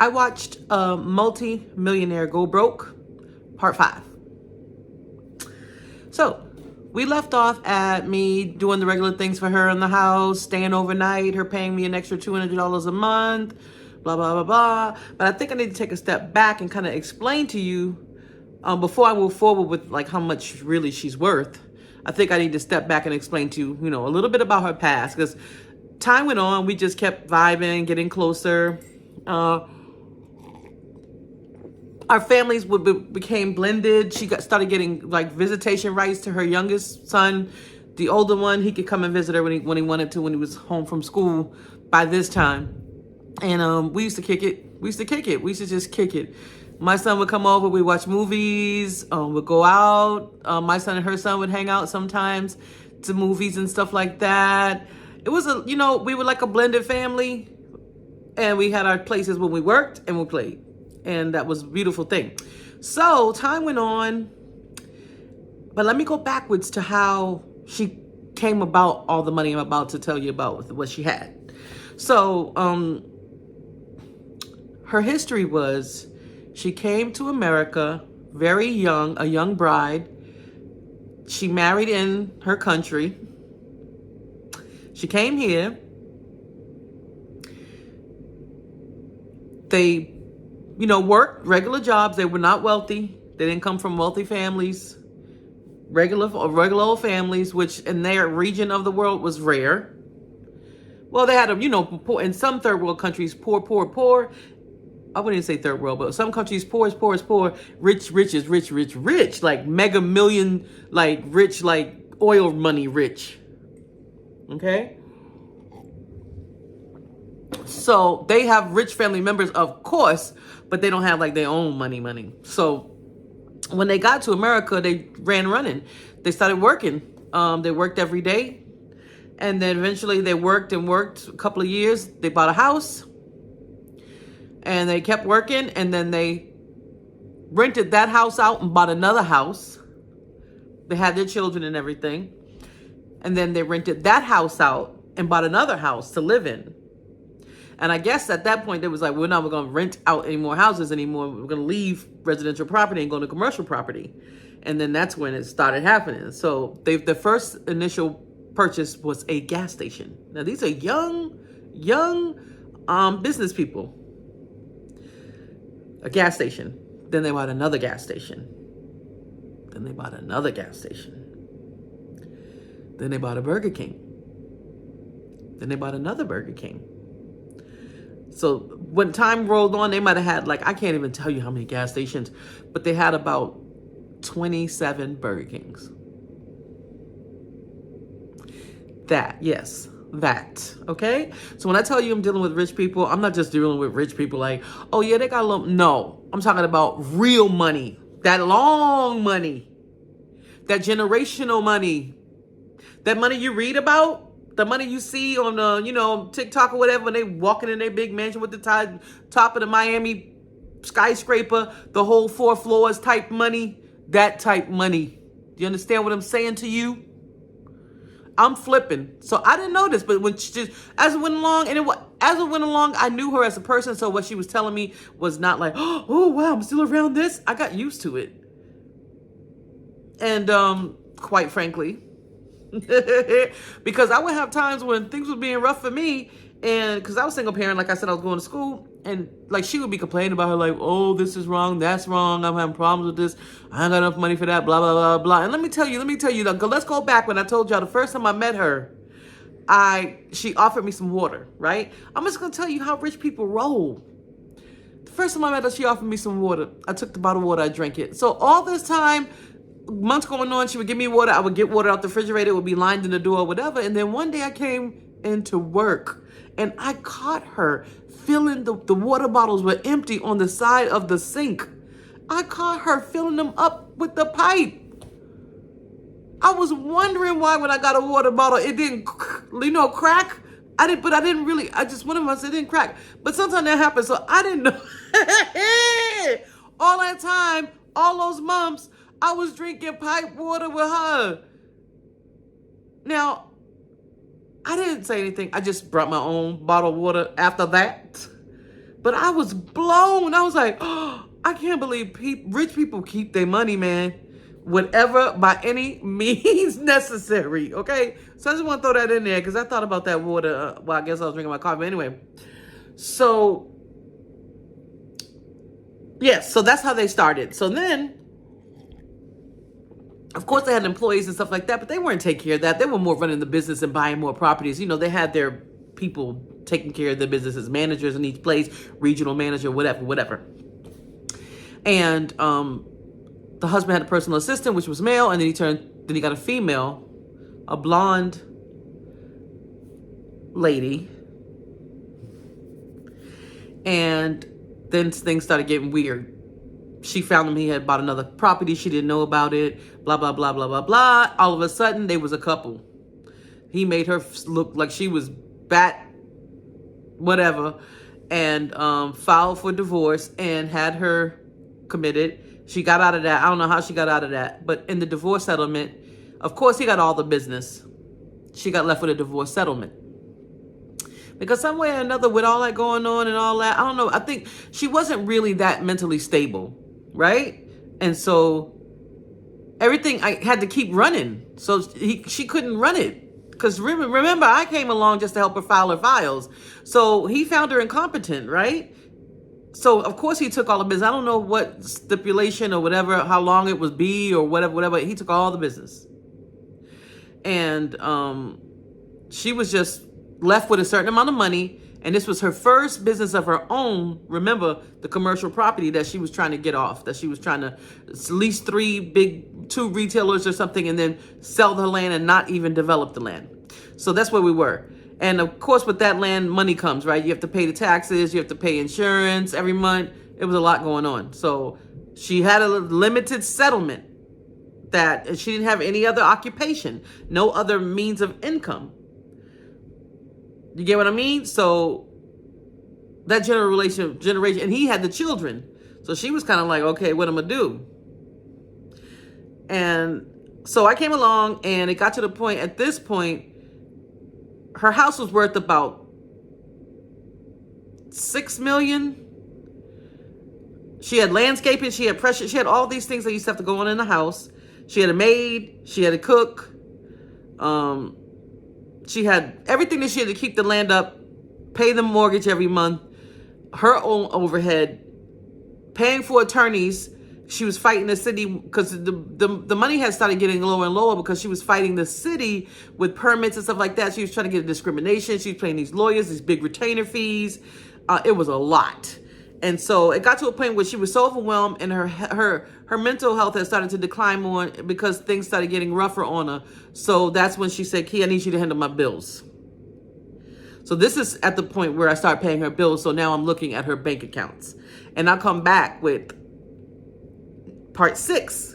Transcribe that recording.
I watched Multi-Millionaire Go Broke, part 5. So we left off at me doing the regular things for her in the house, staying overnight, her paying me an extra $200 a month, blah, blah, blah, blah. But I think I need to take a step back and kind of explain to you, before I move forward with like how much really she's worth. I think I need to step back and explain to you, a little bit about her past, because time went on. We just kept vibing, getting closer. Our families became blended. She started getting like visitation rights to her youngest son. The older one, he could come and visit her when he wanted to, when he was home from school by this time. And we used to kick it. We used to just kick it. My son would come over. We'd watch movies. We'd go out. My son and her son would hang out sometimes to movies and stuff like that. It was we were like a blended family. And we had our places when we worked and we played. And that was a beautiful thing. So time went on. But let me go backwards to how she came about all the money I'm about to tell you about, what she had. So her history was, she came to America very young, a young bride. She married in her country. She came here. They, worked regular jobs. They were not wealthy. They didn't come from wealthy families. Regular old families, which in their region of the world was rare. Well, they had poor, in some third world countries, poor. I wouldn't say third world, but some countries, poor is poor. Rich is rich. Like mega million, like rich, like oil money rich. Okay? So they have rich family members, of course, but they don't have like their own money. So when they got to America, they ran running. They started working. They worked every day. And then eventually they worked a couple of years. They bought a house. And they kept working, and then they rented that house out and bought another house. They had their children and everything. And then they rented that house out and bought another house to live in. And I guess at that point, they was like, we're not going to rent out any more houses anymore. We're going to leave residential property and go to commercial property. And then that's when it started happening. So the first initial purchase was a gas station. Now, these are young business people. A gas station. Then they bought another gas station. Then they bought another gas station. Then they bought a Burger King. Then they bought another Burger King. So when time rolled on, they might have had, like, I can't even tell you how many gas stations, but they had about 27 Burger Kings. That, okay? So when I tell you I'm dealing with rich people, I'm not just dealing with rich people like, oh yeah, they got a little, no. I'm talking about real money, that long money, that generational money, that money you read about, the money you see on the, TikTok or whatever, when they walking in their big mansion with the top of the Miami skyscraper, the whole 4 floors type money, that type money. Do you understand what I'm saying to you? I'm flipping. So I didn't know this, but when as it went along, I knew her as a person. So what she was telling me was not like, oh wow, I'm still around this. I got used to it. And quite frankly, because I would have times when things were being rough for me, and because I was single parent, like I said, I was going to school, and like she would be complaining about her, like, oh, this is wrong, that's wrong, I'm having problems with this, I ain't got enough money for that, blah blah blah blah. And let me tell you, let's go back when I told y'all the first time I met her, she offered me some water, right? I'm just gonna tell you how rich people roll. The first time I met her, she offered me some water. I took the bottle of water, I drank it. So all this time, months going on, she would give me water, I would get water out the refrigerator, it would be lined in the door or whatever. And then one day I came into work and I caught her filling the water bottles were empty on the side of the sink. I caught her filling them up with the pipe. I was wondering why when I got a water bottle, it didn't, crack. I didn't really, one of us, it didn't crack. But sometimes that happens, so I didn't know. All that time, all those months, I was drinking pipe water with her. Now, I didn't say anything. I just brought my own bottled water after that. But I was blown. I was like, oh, I can't believe rich people keep their money, man. Whatever, by any means necessary, okay? So I just want to throw that in there because I thought about that water. Well, I guess I was drinking my coffee anyway. So, yes, so that's how they started. So then, of course, they had employees and stuff like that, but they weren't taking care of that. They were more running the business and buying more properties. You know, they had their people taking care of the businesses, managers in each place, regional manager, whatever. And the husband had a personal assistant, which was male, and then he got a female, a blonde lady. And then things started getting weird. She found him, he had bought another property. She didn't know about it. Blah, blah, blah, blah, blah, blah. All of a sudden, they was a couple. He made her look like she was whatever, and filed for divorce and had her committed. She got out of that. I don't know how she got out of that. But in the divorce settlement, of course, he got all the business. She got left with a divorce settlement. Because some way or another, with all that going on and all that, I don't know, I think she wasn't really that mentally stable, right? And so everything I had to keep running. So she couldn't run it. Because remember, I came along just to help her file her files. So he found her incompetent, right? So, of course, he took all the business. I don't know what stipulation or whatever, how long it was be or whatever. He took all the business. And she was just left with a certain amount of money. And this was her first business of her own. Remember, the commercial property that she was trying to get off, that she was trying to lease 2 retailers or something, and then sell the land and not even develop the land. So that's where we were. And of course, with that land, money comes, right? You have to pay the taxes, you have to pay insurance every month. It was a lot going on. So she had a limited settlement that she didn't have any other occupation, no other means of income. You get what I mean? So that generation, and he had the children. So she was kind of like, okay, what am I gonna do? And so I came along, and it got to the point, at this point, her house was worth about $6 million. She had landscaping, she had pressure, she had all these things that used to have to go on in the house. She had a maid, she had a cook. She had everything that she had to keep the land up, pay the mortgage every month, her own overhead, paying for attorneys. She was fighting the city because the money had started getting lower and lower because she was fighting the city with permits and stuff like that. She was trying to get a discrimination. She was paying these lawyers, these big retainer fees. It was a lot. And so it got to a point where she was so overwhelmed, and her mental health had started to decline more because things started getting rougher on her. So that's when she said, Key, I need you to handle my bills. So this is at the point where I start paying her bills. So now I'm looking at her bank accounts. And I'll come back with part 6